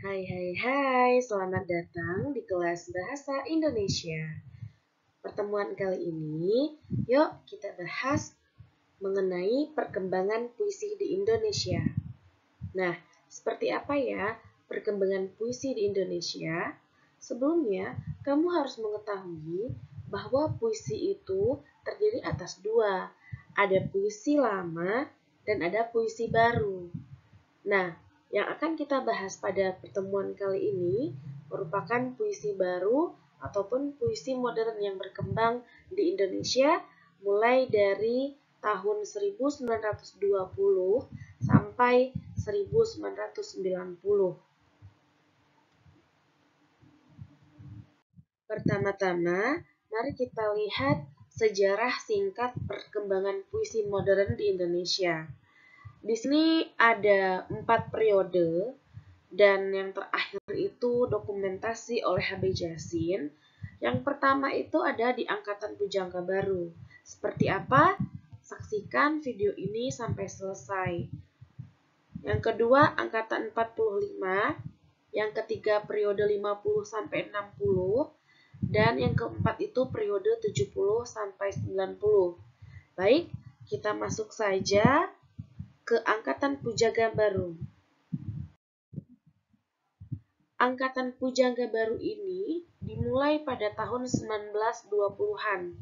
Hai, selamat datang di kelas Bahasa Indonesia. Pertemuan kali ini, yuk kita bahas mengenai perkembangan puisi di Indonesia. Nah, seperti apa ya perkembangan puisi di Indonesia? Sebelumnya, kamu harus mengetahui bahwa puisi itu terdiri atas dua. Ada puisi lama dan ada puisi baru. Nah, yang akan kita bahas pada pertemuan kali ini merupakan puisi baru ataupun puisi modern yang berkembang di Indonesia mulai dari tahun 1920 sampai 1990. Pertama-tama, mari kita lihat sejarah singkat perkembangan puisi modern di Indonesia. Di sini ada 4 periode, dan yang terakhir itu dokumentasi oleh H.B. Jasin. Yang pertama itu ada di Angkatan Pujangga Baru. Seperti apa? Saksikan video ini sampai selesai. Yang kedua, Angkatan 45. Yang ketiga, periode 50 sampai 60. Dan yang keempat itu periode 70 sampai 90. Baik, kita masuk saja ke Angkatan Pujangga Baru. Angkatan Pujangga Baru ini dimulai pada tahun 1920-an.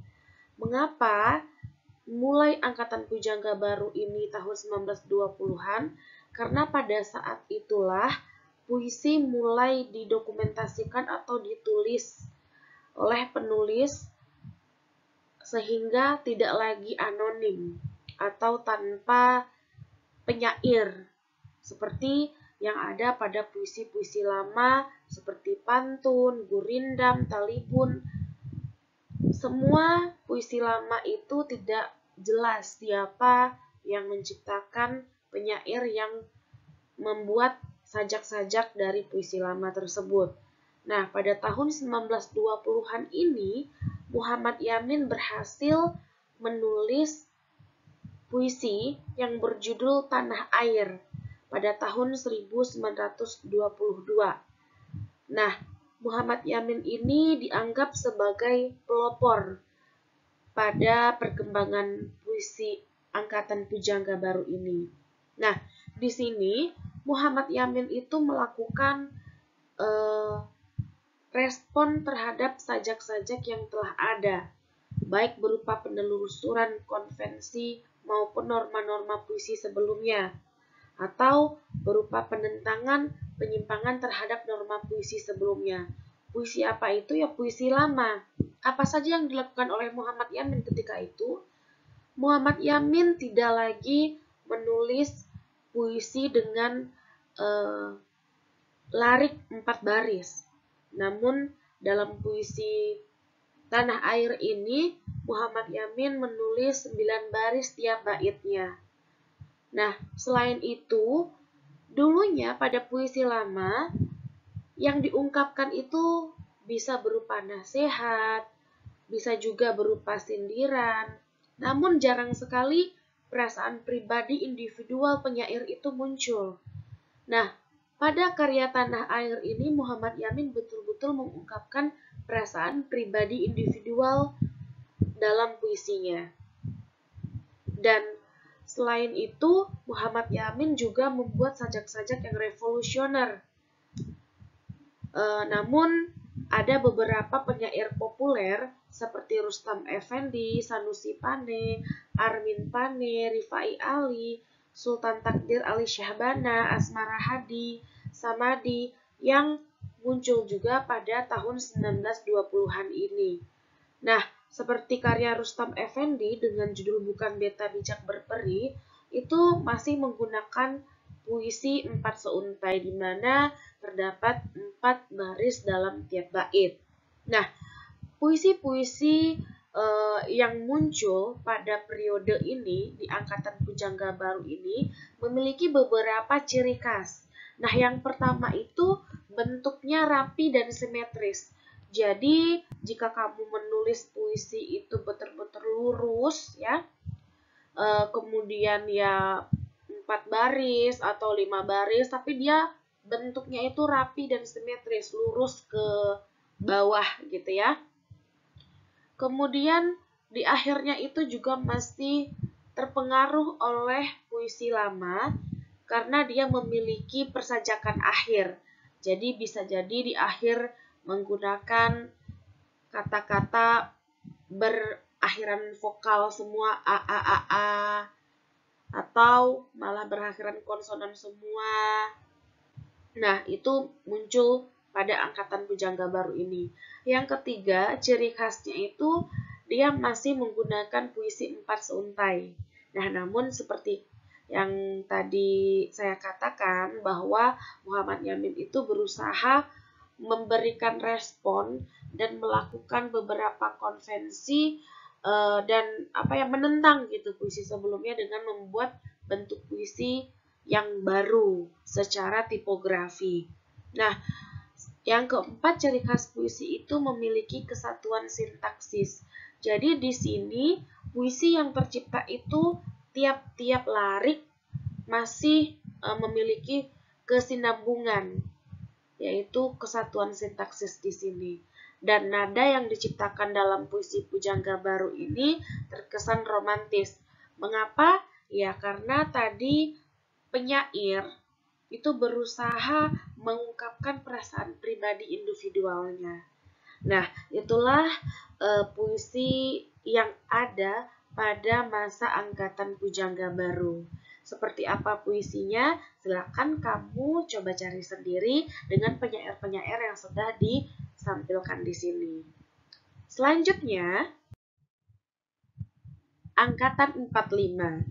Mengapa mulai Angkatan Pujangga Baru ini tahun 1920-an? Karena pada saat itulah puisi mulai didokumentasikan atau ditulis oleh penulis sehingga tidak lagi anonim atau tanpa penyair seperti yang ada pada puisi-puisi lama seperti pantun, gurindam, talibun. Semua puisi lama itu tidak jelas siapa yang menciptakan penyair yang membuat sajak-sajak dari puisi lama tersebut. Nah, pada tahun 1920-an ini, Muhammad Yamin berhasil menulis puisi yang berjudul Tanah Air pada tahun 1922. Nah, Muhammad Yamin ini dianggap sebagai pelopor pada perkembangan puisi Angkatan Pujangga Baru ini. Nah, di sini Muhammad Yamin itu melakukan respon terhadap sajak-sajak yang telah ada, baik berupa penelusuran konvensi maupun norma-norma puisi sebelumnya, atau berupa penentangan penyimpangan terhadap norma puisi sebelumnya. Puisi apa itu? Ya puisi lama. Apa saja yang dilakukan oleh Muhammad Yamin ketika itu? Muhammad Yamin tidak lagi menulis puisi dengan larik 4 baris. Namun dalam puisi Tanah Air ini, Muhammad Yamin menulis 9 baris tiap baitnya. Nah, selain itu, dulunya pada puisi lama, yang diungkapkan itu bisa berupa nasihat, bisa juga berupa sindiran. Namun jarang sekali perasaan pribadi individual penyair itu muncul. Nah, pada karya Tanah Air ini Muhammad Yamin betul-betul mengungkapkan perasaan pribadi individual dalam puisinya. Dan selain itu, Muhammad Yamin juga membuat sajak-sajak yang revolusioner. Namun, ada beberapa penyair populer seperti Rustam Effendi, Sanusi Pane, Armin Pane, Rifai Ali, Sultan Takdir Ali Syahbana, Asmara Hadi, Samadi yang muncul juga pada tahun 1920-an ini. Nah, seperti karya Rustam Effendi dengan judul Bukan Beta Bijak Berperi, itu masih menggunakan puisi 4 seuntai di mana terdapat 4 baris dalam tiap bait. Nah, puisi-puisi yang muncul pada periode ini di Angkatan Pujangga Baru ini memiliki beberapa ciri khas. Nah, yang pertama itu bentuknya rapi dan simetris. Jadi, jika kamu menulis puisi itu betul-betul lurus ya, kemudian ya 4 baris atau 5 baris, tapi dia bentuknya itu rapi dan simetris, lurus ke bawah gitu ya. Kemudian di akhirnya itu juga masih terpengaruh oleh puisi lama karena dia memiliki persajakan akhir. Jadi bisa jadi di akhir menggunakan kata-kata berakhiran vokal semua a atau malah berakhiran konsonan semua. Nah, itu muncul pada angkatan pujangga baru ini. Yang ketiga, ciri khasnya itu dia masih menggunakan puisi 4 seuntai. Nah, namun seperti yang tadi saya katakan bahwa Muhammad Yamin itu berusaha memberikan respon dan melakukan beberapa konvensi dan menentang gitu puisi sebelumnya dengan membuat bentuk puisi yang baru secara tipografi. Nah, yang keempat, ciri khas puisi itu memiliki kesatuan sintaksis. Jadi di sini puisi yang tercipta itu tiap-tiap larik masih memiliki kesinambungan, yaitu kesatuan sintaksis di sini. Dan nada yang diciptakan dalam puisi pujangga baru ini terkesan romantis. Mengapa? Ya karena tadi penyair itu berusaha mengungkapkan perasaan pribadi individualnya. Nah, itulah puisi yang ada pada masa angkatan pujangga baru. Seperti apa puisinya? Silakan kamu coba cari sendiri dengan penyair-penyair yang sudah ditampilkan di sini. Selanjutnya, angkatan 45.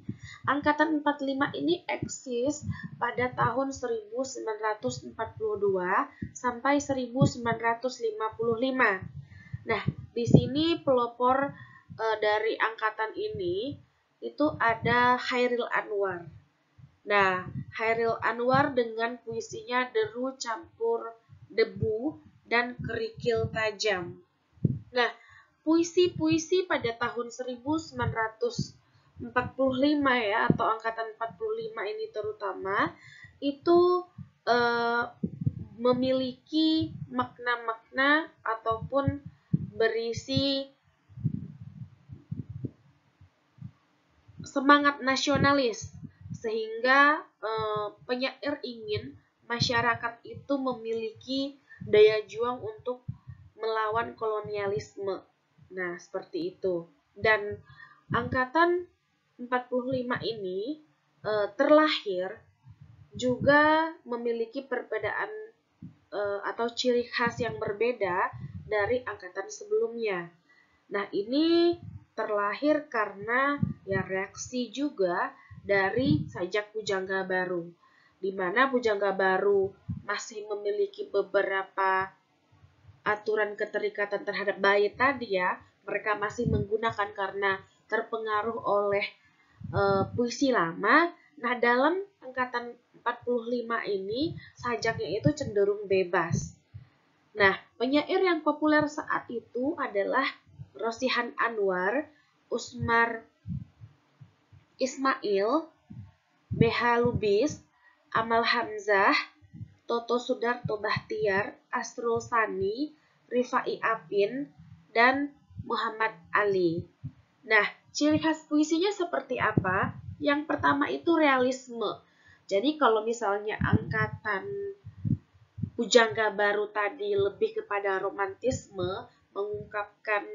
Angkatan 45 ini eksis pada tahun 1942 sampai 1955. Nah, di sini pelopor dari angkatan ini itu ada Chairil Anwar. Nah, Chairil Anwar dengan puisinya Deru Campur Debu dan Kerikil Tajam. Nah, puisi-puisi pada tahun 1945 ya, atau angkatan 45 ini terutama, itu memiliki makna-makna ataupun berisi semangat nasionalis, sehingga penyair ingin masyarakat itu memiliki daya juang untuk melawan kolonialisme. Nah, seperti itu. Dan angkatan 45 ini terlahir juga memiliki perbedaan atau ciri khas yang berbeda dari angkatan sebelumnya. Nah, ini terlahir karena ya reaksi juga dari sajak pujangga baru, di mana pujangga baru masih memiliki beberapa aturan keterikatan terhadap bait tadi ya, mereka masih menggunakan karena terpengaruh oleh puisi lama. Nah, dalam angkatan 45 ini sajaknya itu cenderung bebas. Nah, penyair yang populer saat itu adalah Rosihan Anwar, Usmar Ismail, BH Lubis, Amal Hamzah, Toto Sudarto Bahtiar, Asrul Sani, Rifai Apin, dan Muhammad Ali. Nah, ciri khas puisinya seperti apa? Yang pertama itu realisme. Jadi kalau misalnya angkatan pujangga baru tadi lebih kepada romantisme, mengungkapkan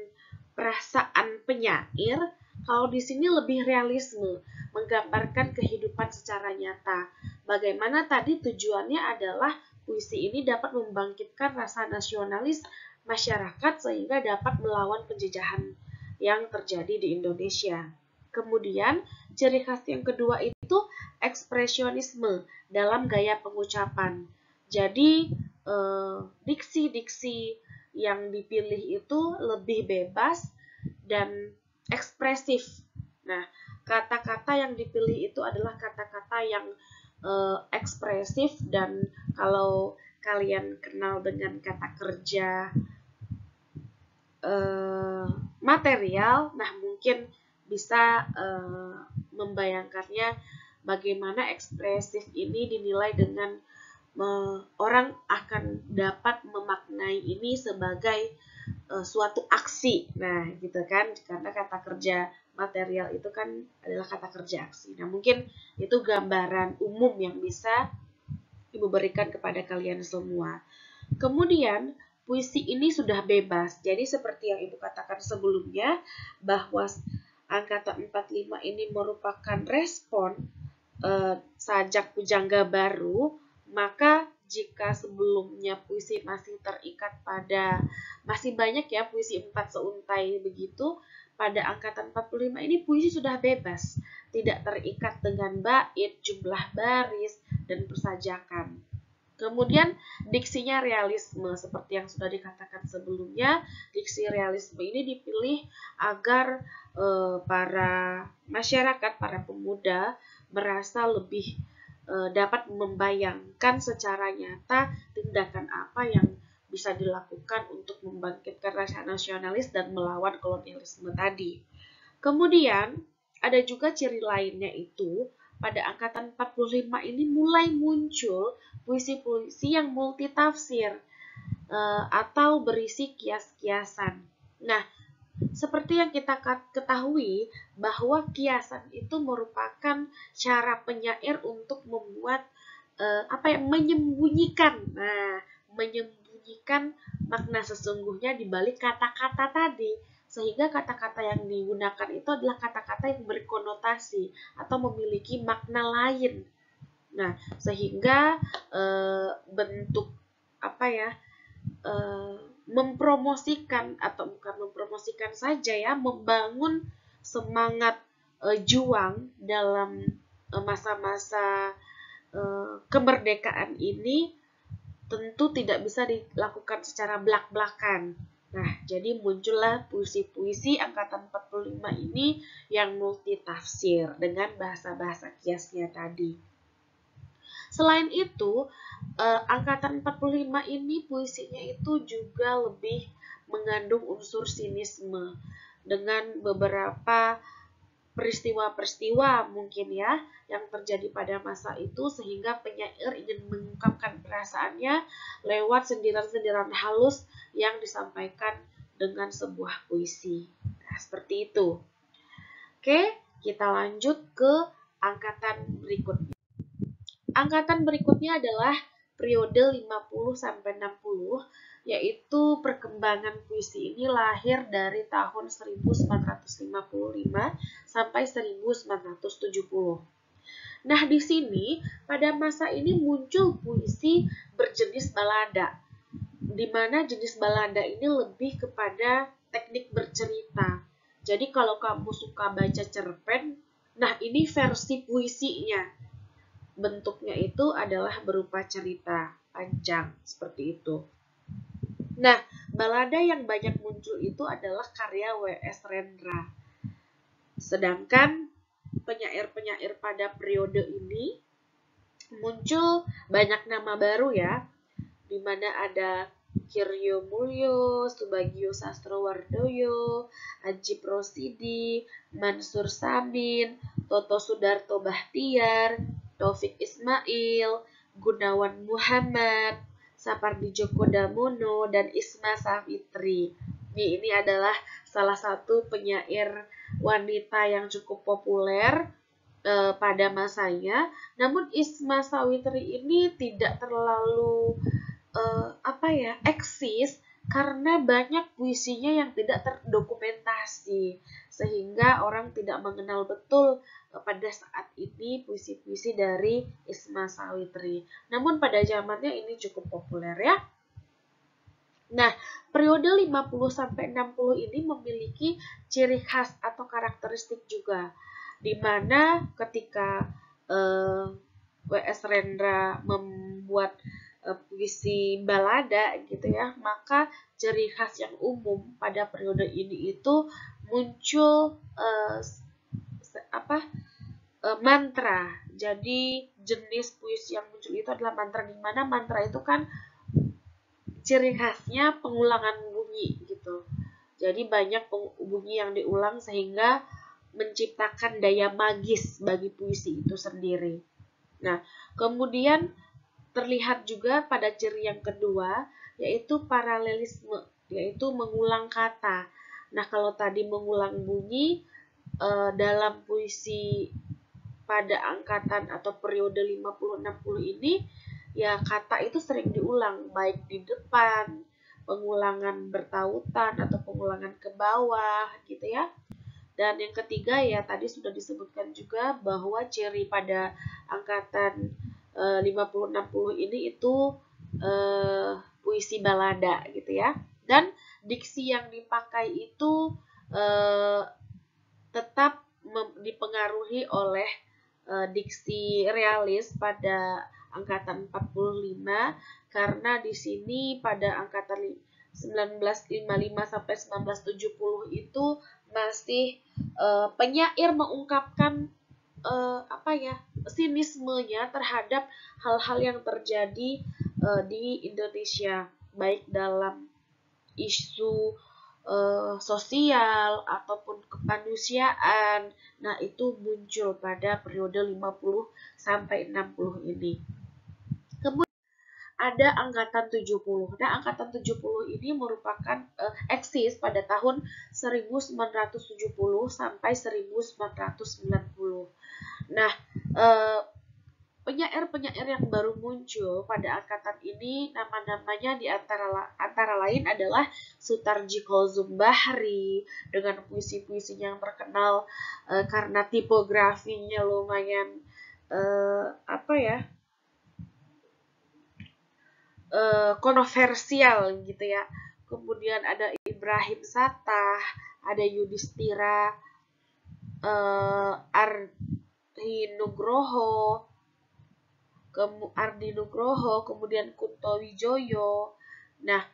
perasaan penyair, kalau di sini lebih realisme, menggambarkan kehidupan secara nyata. Bagaimana tadi tujuannya adalah puisi ini dapat membangkitkan rasa nasionalis masyarakat sehingga dapat melawan penjajahan yang terjadi di Indonesia. Kemudian, ciri khas yang kedua itu ekspresionisme dalam gaya pengucapan. Jadi, diksi-diksi yang dipilih itu lebih bebas dan ekspresif. Nah, kata-kata yang dipilih itu adalah kata-kata yang ekspresif, dan kalau kalian kenal dengan kata kerja material, nah mungkin bisa membayangkannya bagaimana ekspresif ini dinilai dengan orang akan dapat memaknai ini sebagai suatu aksi. Nah, gitu kan, karena kata kerja material itu kan adalah kata kerja aksi. Nah, mungkin itu gambaran umum yang bisa Ibu berikan kepada kalian semua. Kemudian, puisi ini sudah bebas. Jadi seperti yang Ibu katakan sebelumnya, bahwa angkatan 45 ini merupakan respon sajak pujangga baru, maka jika sebelumnya puisi masih terikat pada, masih banyak ya puisi 4 seuntai begitu, pada angkatan 45 ini puisi sudah bebas, tidak terikat dengan bait, jumlah baris, dan persajakan. Kemudian diksinya realisme, seperti yang sudah dikatakan sebelumnya, diksi realisme ini dipilih agar para masyarakat, para pemuda merasa lebih dapat membayangkan secara nyata tindakan apa yang bisa dilakukan untuk membangkitkan rasa nasionalis dan melawan kolonialisme tadi. Kemudian ada juga ciri lainnya, itu pada angkatan 45 ini mulai muncul puisi-puisi yang multitafsir atau berisi kias-kiasan. Nah, seperti yang kita ketahui bahwa kiasan itu merupakan cara penyair untuk membuat menyembunyikan. Nah, menyembunyikan makna sesungguhnya di balik kata-kata tadi, sehingga kata-kata yang digunakan itu adalah kata-kata yang berkonotasi atau memiliki makna lain. Nah, sehingga bentuk mempromosikan, atau bukan mempromosikan saja ya, membangun semangat juang dalam masa-masa kemerdekaan ini tentu tidak bisa dilakukan secara blak-blakan. Nah, jadi muncullah puisi-puisi angkatan 45 ini yang multitafsir dengan bahasa-bahasa kiasnya tadi. Selain itu, angkatan 45 ini puisinya itu juga lebih mengandung unsur sinisme dengan beberapa peristiwa-peristiwa mungkin ya yang terjadi pada masa itu, sehingga penyair ingin mengungkapkan perasaannya lewat sentilan-sentilan halus yang disampaikan dengan sebuah puisi. Nah, seperti itu. Oke, kita lanjut ke angkatan berikutnya. Angkatan berikutnya adalah periode 50-60, yaitu perkembangan puisi ini lahir dari tahun 1955 sampai 1970. Nah, di sini pada masa ini muncul puisi berjenis balada, di mana jenis balada ini lebih kepada teknik bercerita. Jadi kalau kamu suka baca cerpen, nah ini versi puisinya. Bentuknya itu adalah berupa cerita panjang, seperti itu. Nah, balada yang banyak muncul itu adalah karya W.S. Rendra. Sedangkan penyair-penyair pada periode ini muncul banyak nama baru ya, di mana ada Kiryo Mulyo, Subagio Sastrowardoyo, Ajip Rosidi, Mansur Samin, Toto Sudarto Bahtiar, Taufik Ismail, Gunawan Muhammad, Sapardi Djoko Damono, dan Isma Savitri. Ini adalah salah satu penyair wanita yang cukup populer pada masanya. Namun Isma Savitri ini tidak terlalu eksis karena banyak puisinya yang tidak terdokumentasi, sehingga orang tidak mengenal betul pada saat ini puisi-puisi dari Isma Savitri. Namun pada zamannya ini cukup populer ya. Nah, periode 50-60 ini memiliki ciri khas atau karakteristik juga, di mana ketika W.S. Rendra membuat puisi balada gitu ya, maka ciri khas yang umum pada periode ini itu muncul mantra. Jadi jenis puisi yang muncul itu adalah mantra, di mana mantra itu kan ciri khasnya pengulangan bunyi gitu. Jadi banyak bunyi yang diulang sehingga menciptakan daya magis bagi puisi itu sendiri. Nah, kemudian terlihat juga pada ciri yang kedua, yaitu paralelisme, yaitu mengulang kata. Nah, kalau tadi mengulang bunyi, dalam puisi pada angkatan atau periode 50-60 ini, ya kata itu sering diulang, baik di depan, pengulangan bertautan atau pengulangan ke bawah gitu ya. Dan yang ketiga ya tadi sudah disebutkan juga bahwa ciri pada angkatan 50-60 ini itu puisi balada gitu ya. Dan diksi yang dipakai itu tetap dipengaruhi oleh diksi realis pada angkatan 45, karena di sini pada angkatan 1955 sampai 1970 itu masih penyair mengungkapkan sinismenya terhadap hal-hal yang terjadi di Indonesia, baik dalam isu sosial ataupun kemanusiaan. Nah, itu muncul pada periode 50 sampai 60 ini. Kemudian ada angkatan 70. Nah, angkatan 70 ini merupakan eksis pada tahun 1970 sampai 1990. Nah, penyair-penyair yang baru muncul pada angkatan ini, nama-namanya di antara lain adalah Sutarji Kolzum Bahri dengan puisi-puisinya yang terkenal karena tipografinya lumayan kontroversial gitu ya. Kemudian ada Ibrahim Satah, ada Yudhistira Ardi Nugroho, kemudian Kunto Wijoyo. Nah,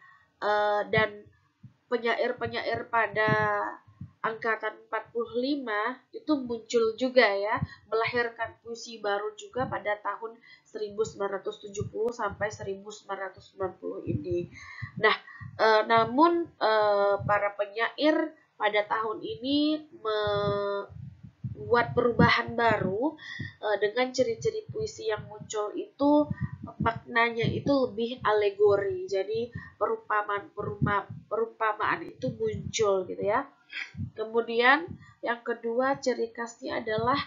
dan penyair-penyair pada angkatan 45 itu muncul juga ya, melahirkan puisi baru juga pada tahun 1970 sampai 1990 ini. Nah, namun para penyair pada tahun ini membuat perubahan baru dengan ciri-ciri puisi yang muncul itu maknanya itu lebih alegori. Jadi perumpamaan itu muncul gitu ya. Kemudian yang kedua ciri khasnya adalah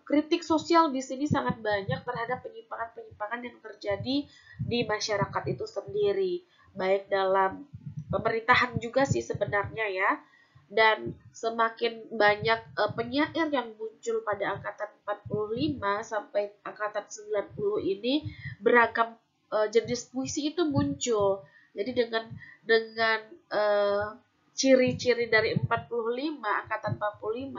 kritik sosial di sini sangat banyak terhadap penyimpangan-penyimpangan yang terjadi di masyarakat itu sendiri, baik dalam pemerintahan juga sih sebenarnya ya. Dan semakin banyak penyair yang muncul pada angkatan 45 sampai angkatan 90 ini, beragam jenis puisi itu muncul. Jadi dengan ciri-ciri dari 45, angkatan 45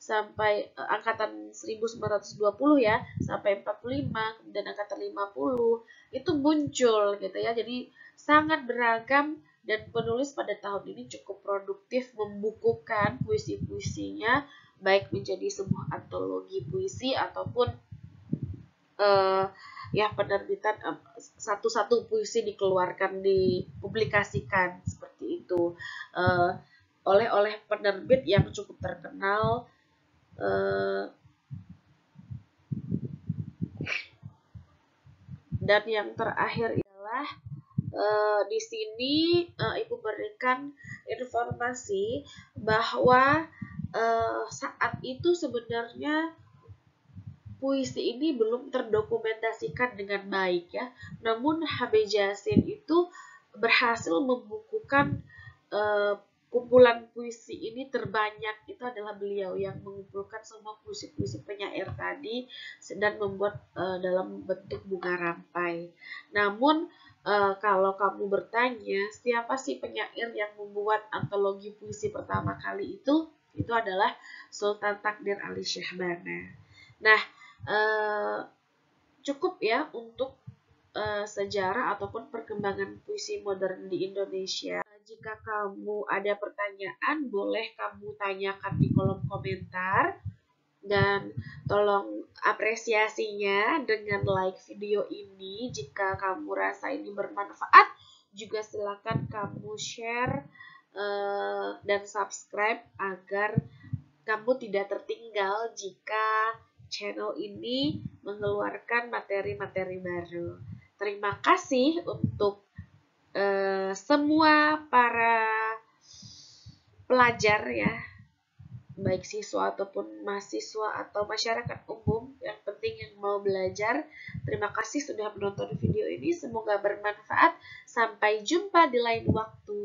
sampai angkatan 1920 ya, sampai 45, kemudian angkatan 50 itu muncul gitu ya. Jadi sangat beragam dan penulis pada tahun ini cukup produktif membukukan puisi-puisinya, baik menjadi sebuah antologi puisi ataupun ya penerbitan satu-satu puisi dikeluarkan, dipublikasikan seperti itu oleh penerbit yang cukup terkenal. Dan yang terakhir adalah di sini Ibu berikan informasi bahwa saat itu sebenarnya puisi ini belum terdokumentasikan dengan baik ya. Namun HB Jasin itu berhasil membukukan kumpulan puisi ini terbanyak. Itu adalah beliau yang mengumpulkan semua puisi-puisi penyair tadi dan membuat dalam bentuk bunga rampai. Namun kalau kamu bertanya siapa sih penyair yang membuat antologi puisi pertama kali itu adalah Sultan Takdir Ali Syahbana. Nah, cukup ya untuk sejarah ataupun perkembangan puisi modern di Indonesia. Jika kamu ada pertanyaan, boleh kamu tanyakan di kolom komentar. Dan tolong apresiasinya dengan like video ini. Jika kamu rasa ini bermanfaat, juga silakan kamu share dan subscribe agar kamu tidak tertinggal jika channel ini mengeluarkan materi-materi baru. Terima kasih untuk semua para pelajar ya, baik siswa ataupun mahasiswa atau masyarakat umum, yang penting yang mau belajar. Terima kasih sudah menonton video ini, semoga bermanfaat. Sampai jumpa di lain waktu.